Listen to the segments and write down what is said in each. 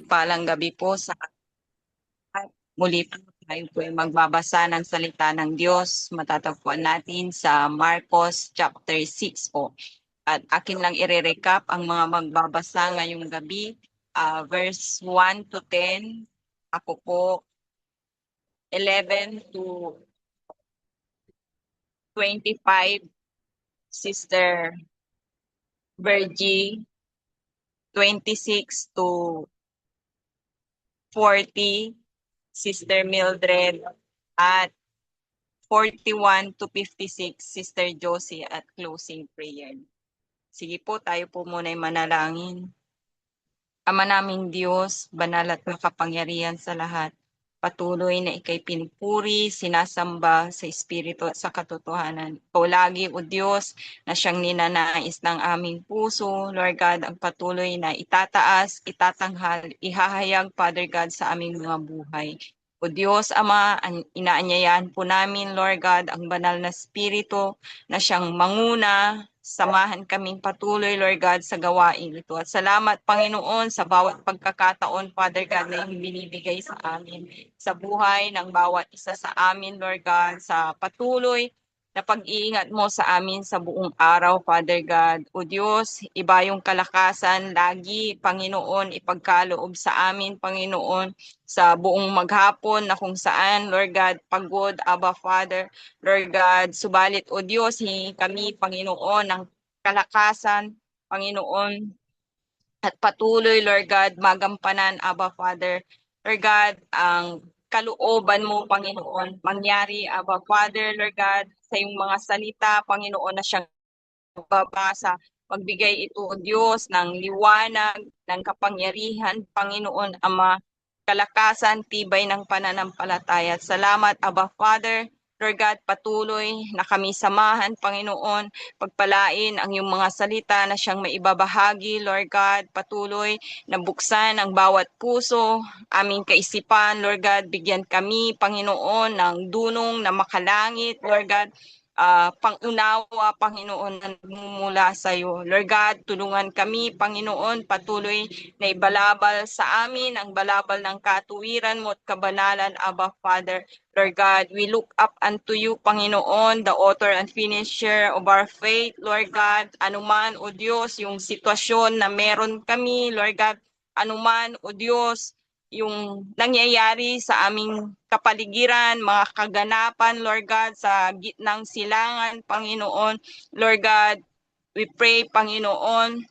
mapagpalang gabi po sa muli po tayo po ay magbabasa ng salita ng Diyos. Matatagpuan natin sa Marcos chapter 6 po. At akin lang i-recap ang mga magbabasa ngayong gabi. Verse 1 to 10. Ako po 11 to 25. Sister Virgie 26 to 40. Sister Mildred at 41 to 56, Sister Josie at closing prayer. Sige po, tayo po muna ay manalangin. Ama naming Diyos, banal at makapangyarihan sa lahat, patuloy na ikay pinupuri, sinasamba sa Espiritu at sa katotohanan. Ikaw lagi, O Diyos, na siyang ninanais ng aming puso, Lord God, ang patuloy na itataas, itatanghal, ihahayag, Father God, sa aming mga buhay. O Diyos, Ama, inaanyayahan po namin, Lord God, ang banal na Espiritu na siyang manguna, samahan kaming patuloy, Lord God, sa gawain ito. At salamat, Panginoon, sa bawat pagkakataon, Father God, na iyong binibigay sa amin, sa buhay ng bawat isa sa amin, Lord God, sa patuloy na pag-iingat mo sa amin sa buong araw, Father God. O Diyos, iba yung kalakasan, lagi, Panginoon, ipagkaloob sa amin, Panginoon, sa buong maghapon na kung saan, Lord God, pagod, Abba Father, Lord God, subalit, O Diyos, hingi kami, Panginoon, ng kalakasan, Panginoon, at patuloy, Lord God, magampanan, Abba Father. Lord God, ang kalooban mo, Panginoon, mangyari, Abba Father, Lord God, sa iyong mga salita, Panginoon, na siyang babasa. Magbigay ito, O Diyos, ng liwanag, ng kapangyarihan, Panginoon, Ama, kalakasan, tibay ng pananampalataya. At salamat, Abba Father, Lord God, patuloy na kami samahan, Panginoon, pagpalain ang iyong mga salita na siyang maibabahagi, Lord God, patuloy na buksan ang bawat puso, aming kaisipan, Lord God, bigyan kami, Panginoon, ng dunong na makalangit, Lord God, pangunawa, Panginoon, na nagmumula sa iyo. Lord God, tulungan kami, Panginoon, patuloy na ibalabal sa amin ang balabal ng katuwiran mo at kabanalan, Abba Father. Lord God, we look up unto you, Panginoon, the author and finisher of our faith, Lord God. Anuman, O Diyos, yung sitwasyon na meron kami, Lord God, anuman, O Diyos, yung nangyayari sa aming kapaligiran, mga kaganapan, Lord God, sa gitnang silangan, Panginoon. Lord God, we pray, Panginoon,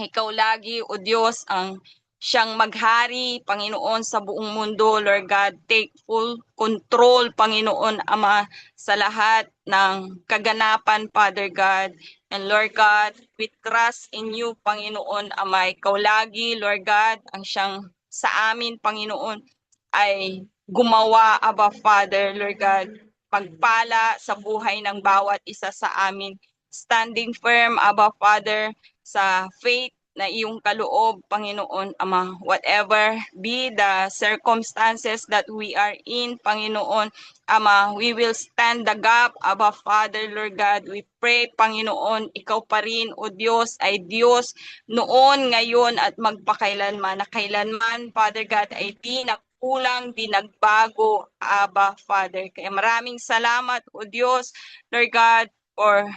ikaw lagi, O Diyos, ang siyang maghari, Panginoon, sa buong mundo. Lord God, take full control, Panginoon, Ama, sa lahat ng kaganapan, Father God. And Lord God, we trust in you, Panginoon, Ama. Ikaw lagi, Lord God, ang siyang sa amin, Panginoon, ay gumawa, Aba Father, Lord God, pagpala sa buhay ng bawat isa sa amin. Standing firm, Aba Father, sa faith na iyong kaloob, Panginoon Ama. Whatever be the circumstances that we are in, Panginoon Ama, we will stand the gap, Aba Father, Lord God. We pray, Panginoon, ikaw pa rin, O Diyos, ay Diyos noon, ngayon, at magpakailanman. Na kailanman, Father God, ay di kulang, di nagbago, Aba Father. Kaya maraming salamat, O Diyos, Lord God, for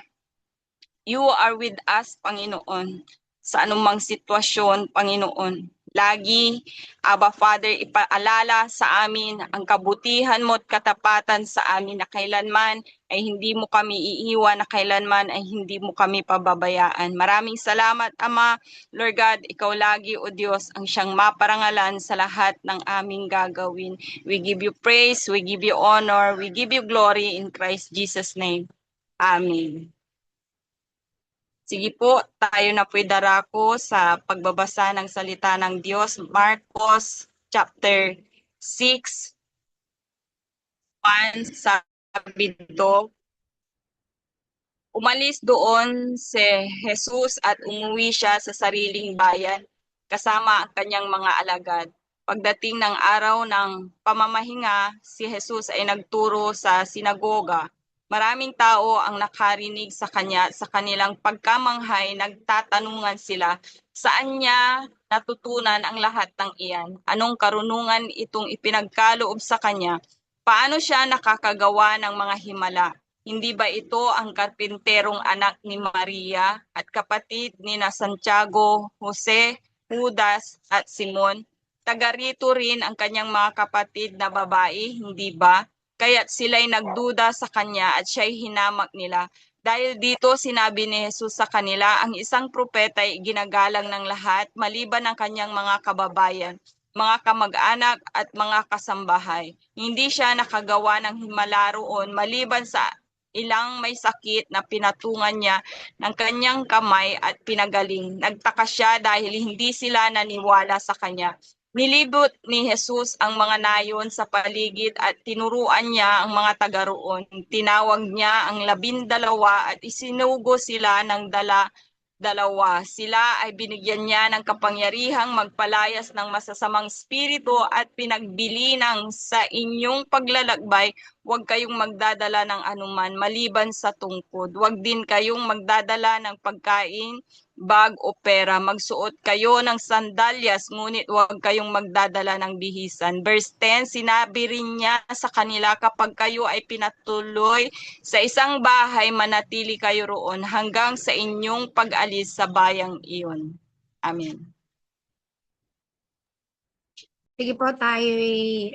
you are with us, Panginoon, sa anumang sitwasyon, Panginoon. Lagi, Aba Father, ipaalala sa amin ang kabutihan mo at katapatan sa amin na kailanman ay hindi mo kami iiwan, na kailanman ay hindi mo kami pababayaan. Maraming salamat, Ama. Lord God, ikaw lagi, O Diyos, ang siyang maparangalan sa lahat ng aming gagawin. We give you praise, we give you honor, we give you glory in Christ Jesus' name. Amen. Sige po, tayo na po'y darako sa pagbabasa ng salita ng Diyos. Marcos chapter 6, 1, sabi dito, umalis doon si Jesus at umuwi siya sa sariling bayan kasama ang kanyang mga alagad. Pagdating ng araw ng pamamahinga, si Jesus ay nagturo sa sinagoga. Maraming tao ang nakarinig sa kanya sa kanilang pagkamanghay, nagtatanungan sila, saan niya natutunan ang lahat ng iyan? Anong karunungan itong ipinagkaloob sa kanya? Paano siya nakakagawa ng mga himala? Hindi ba ito ang karpinterong anak ni Maria at kapatid ni na Santiago, Jose, Judas at Simon? Taga rito rin ang kanyang mga kapatid na babae, hindi ba? Kaya't sila'y nagduda sa kanya at siya'y hinamak nila. Dahil dito sinabi ni Jesus sa kanila, ang isang propeta ay ginagalang ng lahat maliban ang kanyang mga kababayan, mga kamag-anak at mga kasambahay. Hindi siya nakagawa ng himala roon maliban sa ilang may sakit na pinatungan niya ng kanyang kamay at pinagaling. Nagtaka siya dahil hindi sila naniwala sa kanya. Nilibot ni Jesus ang mga nayon sa paligid at tinuruan niya ang mga taga roon. Tinawag niya ang 12 at isinugo sila ng dalawa. Sila ay binigyan niya ng kapangyarihang magpalayas ng masasamang spirito at pinagbili ng sa inyong paglalakbay, huwag kayong magdadala ng anuman maliban sa tungkod. Huwag din kayong magdadala ng pagkain, bag o pera. Magsuot kayo ng sandalyas, ngunit huwag kayong magdadala ng bihisan. Verse 10, sinabi rin niya sa kanila, kapag kayo ay pinatuloy sa isang bahay, manatili kayo roon hanggang sa inyong pag-alis sa bayang iyon. Amen. Sige po, tayo'y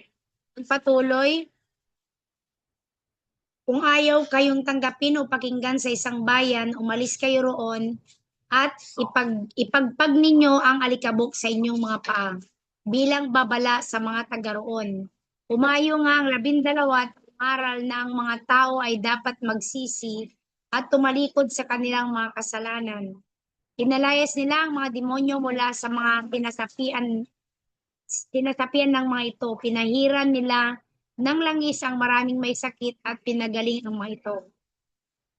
patuloy. Kung ayaw kayong tanggapin o pakinggan sa isang bayan, umalis kayo roon at ipagpag ninyo ang alikabok sa inyong mga paa bilang babala sa mga taga roon. Umayo nga ang 12 at aral na ang mga tao ay dapat magsisi at tumalikod sa kanilang mga kasalanan. Inalayas nila ang mga demonyo mula sa mga tinasapian ng mga ito. Pinahiran nila ng langis ang maraming may sakit at pinagaling ang mga ito.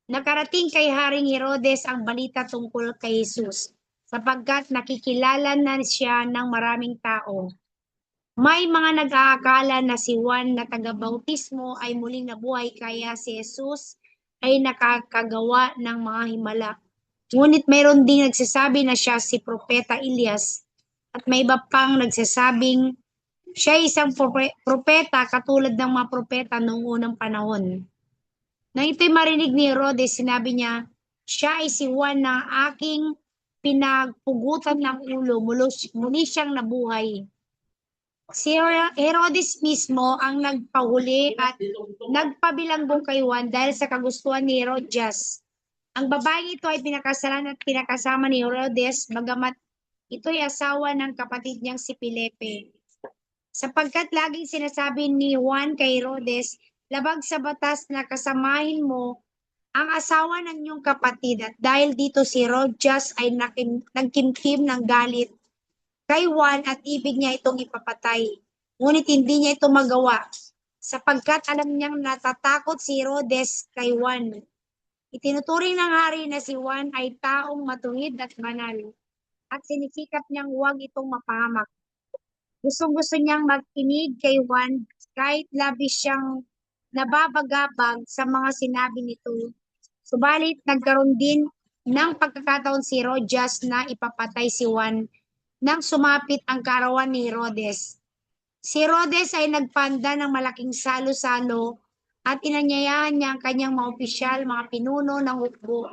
Nakarating kay Haring Herodes ang balita tungkol kay Jesus, sapagkat nakikilala na siya ng maraming tao. May mga nag-aakala na si Juan na taga-bautismo ay muling nabuhay, kaya si Jesus ay nakakagawa ng mga himala. Ngunit mayroon ding nagsasabi na siya si Propeta Elias, at may iba pang nagsasabing siya ay isang propeta katulad ng mga propeta noong unang panahon. Nang ito'y marinig ni Herodes, sinabi niya, siya ay si Juan na aking pinagpugutan ng ulo, muli siyang nabuhay. Si Herodes mismo ang nagpahuli at nagpabilangbong kay Juan dahil sa kagustuhan ni Herodias. Ang babaeng ito ay pinakasalan at pinakasama ni Herodes, bagamat ito'y asawa ng kapatid niyang si Felipe. Sapagkat laging sinasabi ni Juan kay Herodes, labag sa batas na kasamahin mo ang asawa ng iyong kapatid, at dahil dito si Herodias ay nagkimkim ng galit kay Juan at ibig niya itong ipapatay. Ngunit hindi niya ito magawa sapagkat alam niyang natatakot si Herodes kay Juan. Itinuturing ng hari na si Juan ay taong matuwid at banal at sinisikap niyang huwag itong mapahamak. Gustong-gusto niyang magkinig kay Juan kahit labis siyang nababagabag sa mga sinabi nito. Subalit nagkaroon din ng pagkakataon si Herodias na ipapatay si Juan nang sumapit ang kaarawan ni Herodes. Si Herodes ay nagpanda ng malaking salo-salo at inanyayahan niya ang kanyang mga opisyal, mga pinuno ng hukbo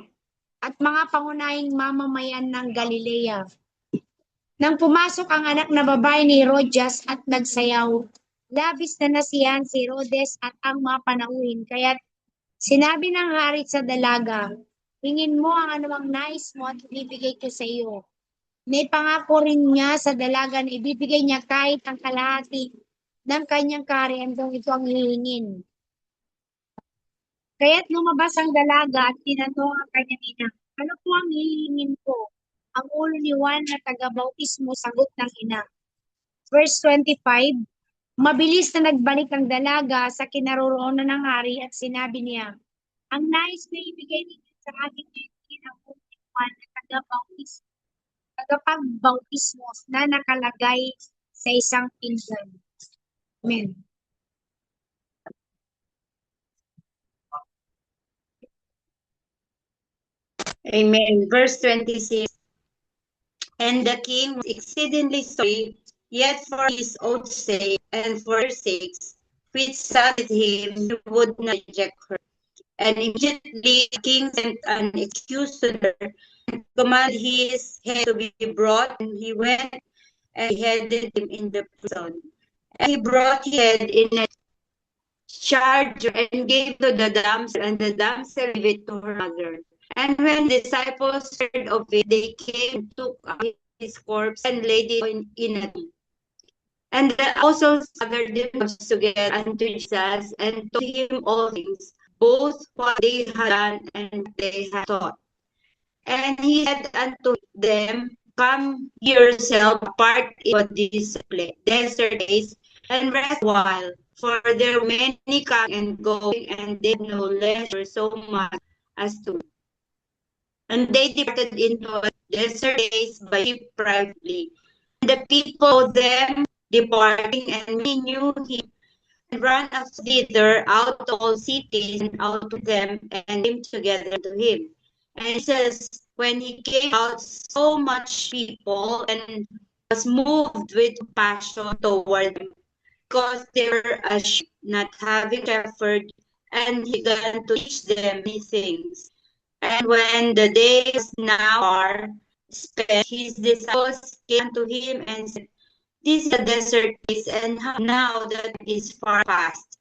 at mga pangunahing mamamayan ng Galilea. Nang pumasok ang anak na babae ni Herodias at nagsayaw, labis na nasiyahan si Herodes at ang mga panauhin, kaya't sinabi ng hari sa dalaga, hingin mo ang anumang nais mo at ibibigay ko sa iyo. May pangako rin niya sa dalaga na ibibigay niya kahit ang kalahati ng kanyang kaharian kung ito ang hihingin. Kaya't lumabas ang dalaga at tinanong ang kanyang ina, ano po ang hihingin ko? Ang ulo ni Juan na taga-bautismo, sagot ng ina. Verse 25, mabilis na nagbalik ang dalaga sa kinaroroonan ng hari at sinabi niya, ang nais ko ibigay ninyo sa aking hihingin ang ulo ni Juan na tagapagbautismo na nakalagay sa isang pinggan. Amen. Amen. Verse 26. And the king was exceedingly sorry, yet for his own sake and for their sakes, which sat with him, he would not reject her. And immediately the king sent an accuser and commanded his head to be brought, and he went and beheaded him in the prison. And he brought his head in a charger and gave to the damsel, and the damsel gave it to her mother. And when the disciples heard of it, they came and took up his corpse and laid it in a tomb. And the apostles gathered themselves together unto Jesus and told him all things, both what they had done and what they had taught. And he said unto them, Come yourself apart into these desert days, and rest a while. For there were many coming and going, and they had no leisure so much as to. And they departed into a desert days by ship privately. And the people them departing, and many knew him, and ran us thither out of all cities and out of them, and came together to him. And it says, when he came out, so much people, and was moved with compassion toward them, because they were a sheep not having shepherd, and he began to teach them many things. And when the day was now far spent, his disciples came to him and said, This is a desert place, and now that it is far past,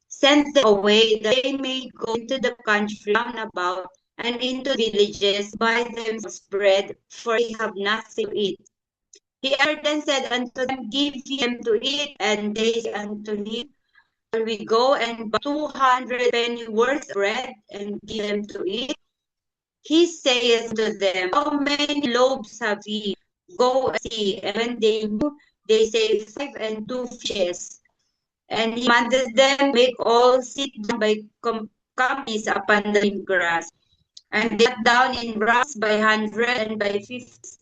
send them away that they may go into the country round about and into villages, buy themselves bread, for they have nothing to eat. He answered and said unto them, Give them to eat. And they said unto him, Shall we go and buy 200 penny worth of bread and give them to eat? He saith to them, How many loaves have ye? Go and see. And when they knew, they say 5 and 2 fishes. And he commanded them make all sit down by companies upon the green grass. And they sat down in rows by 100 and by 50.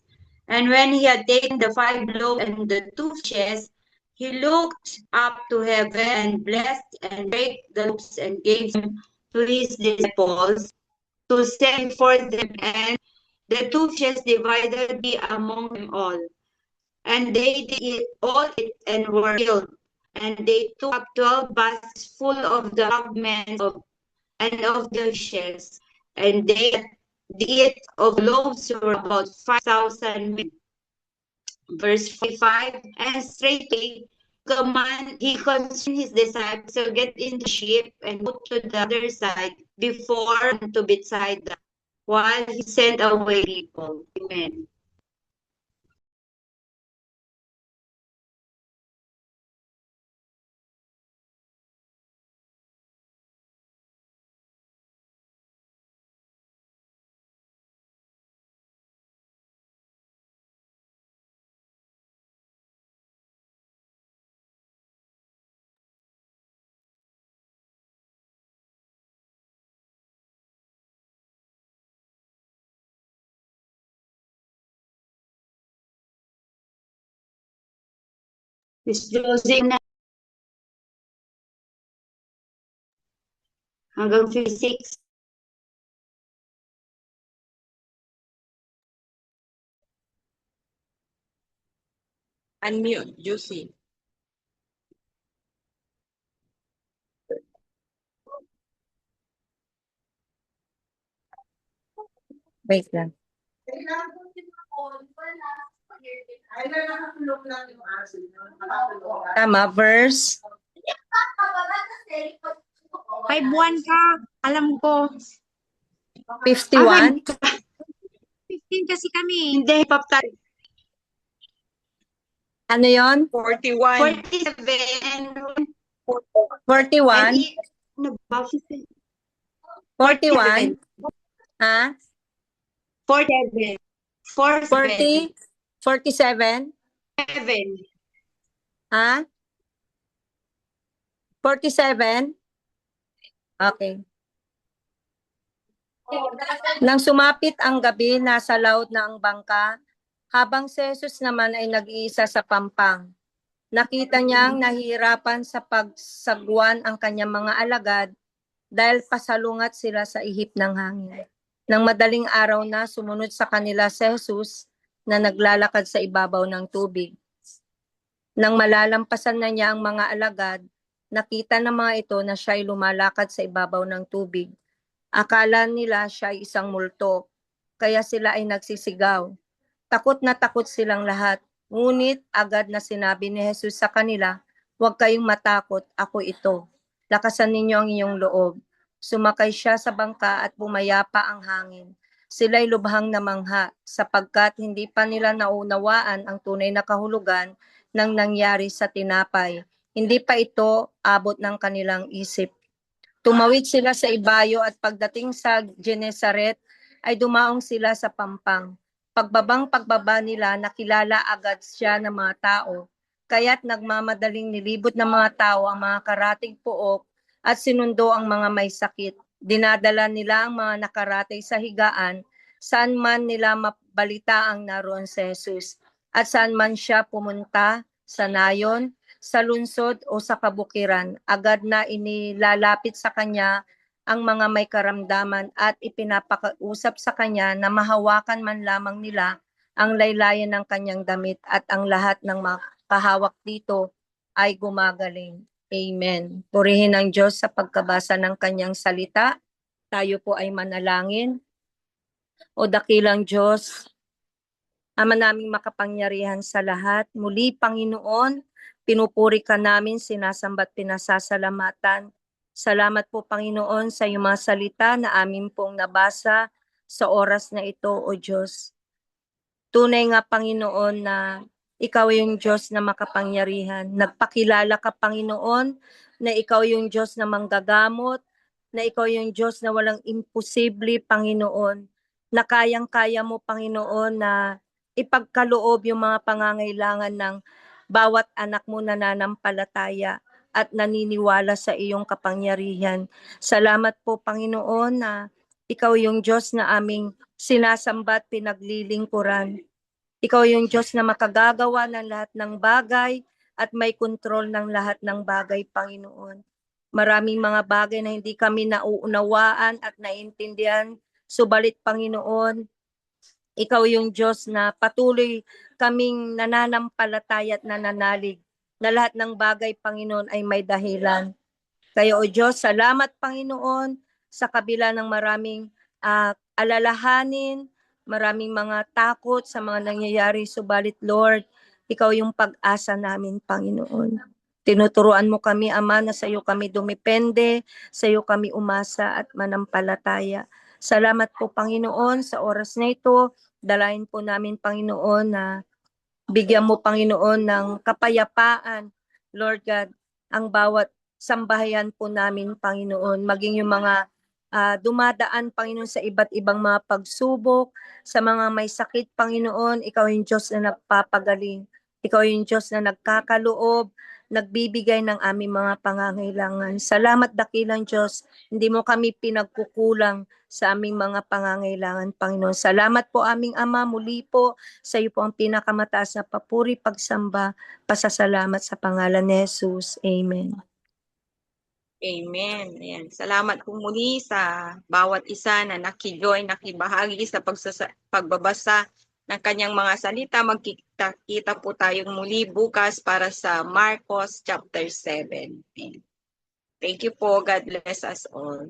And when he had taken the 5 loaves and the 2 fishes, he looked up to heaven and blessed and brake the loaves and gave them to his disciples to set before them, and the 2 fishes divided he among them all. And they did eat all it and were filled. And they took up 12 baskets full of the fragments of and of the fishes. And they ate of loaves were about 5,000 men. Verse 45, and straightway he constrained his disciples to get in the ship and go to the other side before to Bethsaida, while he sent away people. Amen. Miss Josie na hanggang 56. Unmute, Juicy. Wait lang. Tama, verse 5-1 ka, alam ko. 51. 15 kasi kami. Hindi, papatay. Ano yon? 41. 47. 41? Ano ba? 41? Ha? 47. 40? 47? 7. Ha? 47? Okay. Nang sumapit ang gabi, nasa laot na ang bangka, habang si Jesus naman ay nag-iisa sa pampang. Nakita niyang nahihirapan sa pagsagwan ang kanyang mga alagad dahil pasalungat sila sa ihip ng hangin. Nang madaling araw na, sumunod sa kanila si Jesus na naglalakad sa ibabaw ng tubig. Nang malalampasan na niya ang mga alagad, nakita ng mga ito na siya ay lumalakad sa ibabaw ng tubig. Akala nila siya ay isang multo, kaya sila ay nagsisigaw. Takot na takot silang lahat. Ngunit agad na sinabi ni Jesus sa kanila, "Huwag kayong matakot, ako ito. Lakasan ninyo ang inyong loob." Sumakay siya sa bangka at pumayapa ang hangin. Sila'y lubhang namangha sapagkat hindi pa nila naunawaan ang tunay na kahulugan ng nangyari sa tinapay. Hindi pa ito abot ng kanilang isip. Tumawid sila sa ibayo at pagdating sa Genesaret ay dumaong sila sa pampang. Pagbaba nila, nakilala agad siya ng mga tao. Kaya't nagmamadaling nilibot ng mga tao ang mga karatig pook at sinundo ang mga may sakit. Dinadala nila ang mga nakaratay sa higaan, saan man nila mabalita ang naroon si Jesus. At saan man siya pumunta, sa nayon, sa lungsod o sa kabukiran, agad na inilalapit sa kanya ang mga may karamdaman at ipinapakausap sa kanya na mahawakan man lamang nila ang laylayan ng kanyang damit at ang lahat ng makahawak dito ay gumagaling. Amen. Purihin ang Diyos sa pagkabasa ng kanyang salita. Tayo po ay manalangin. O dakilang Diyos, Ama naming makapangyarihan sa lahat, muli Panginoon, pinupuri ka namin, sinasambat, pinasasalamatan. Salamat po Panginoon sa iyong mga salita na amin pong nabasa sa oras na ito, O Diyos. Tunay nga Panginoon na ikaw yung Diyos na makapangyarihan. Nagpakilala ka Panginoon na ikaw yung Diyos na manggagamot, na ikaw yung Diyos na walang imposible Panginoon, na kayang-kaya mo Panginoon na ipagkaloob yung mga pangangailangan ng bawat anak mo na nananampalataya at naniniwala sa iyong kapangyarihan. Salamat po Panginoon na ikaw yung Diyos na aming sinasambat, pinaglilingkuran. Ikaw yung Diyos na makagagawa ng lahat ng bagay at may kontrol ng lahat ng bagay, Panginoon. Maraming mga bagay na hindi kami nauunawaan at naiintindihan, subalit Panginoon, ikaw yung Diyos na patuloy kaming nananampalataya at nananalig na lahat ng bagay, Panginoon, ay may dahilan. Kaya o Diyos, salamat Panginoon sa kabila ng maraming alalahanin, maraming mga takot sa mga nangyayari. Subalit Lord, ikaw yung pag-asa namin Panginoon. Tinuturuan mo kami Ama na sa iyo kami dumepende, sa iyo kami umasa at manampalataya. Salamat po Panginoon sa oras na ito. Dalayan po namin Panginoon na bigyan mo Panginoon ng kapayapaan, Lord God, ang bawat sambahayan po namin, Panginoon, maging yung mga dumadaan, Panginoon, sa iba't ibang mga pagsubok, sa mga may sakit, Panginoon, ikaw yung Diyos na nagpapagaling. Ikaw yung Diyos na nagkakaloob, nagbibigay ng aming mga pangangailangan. Salamat, dakilang Diyos, hindi mo kami pinagkukulang sa aming mga pangangailangan, Panginoon. Salamat po aming Ama, muli po sa iyo po ang pinakamataas na papuri, pagsamba, pasasalamat sa pangalan ni Jesus. Amen. Amen. Ayan. Salamat po muli sa bawat isa na nakijoin, nakibahagi sa pagbabasa ng kanyang mga salita. Magkita po tayong muli bukas para sa Marcos chapter 7. Thank you po. God bless us all.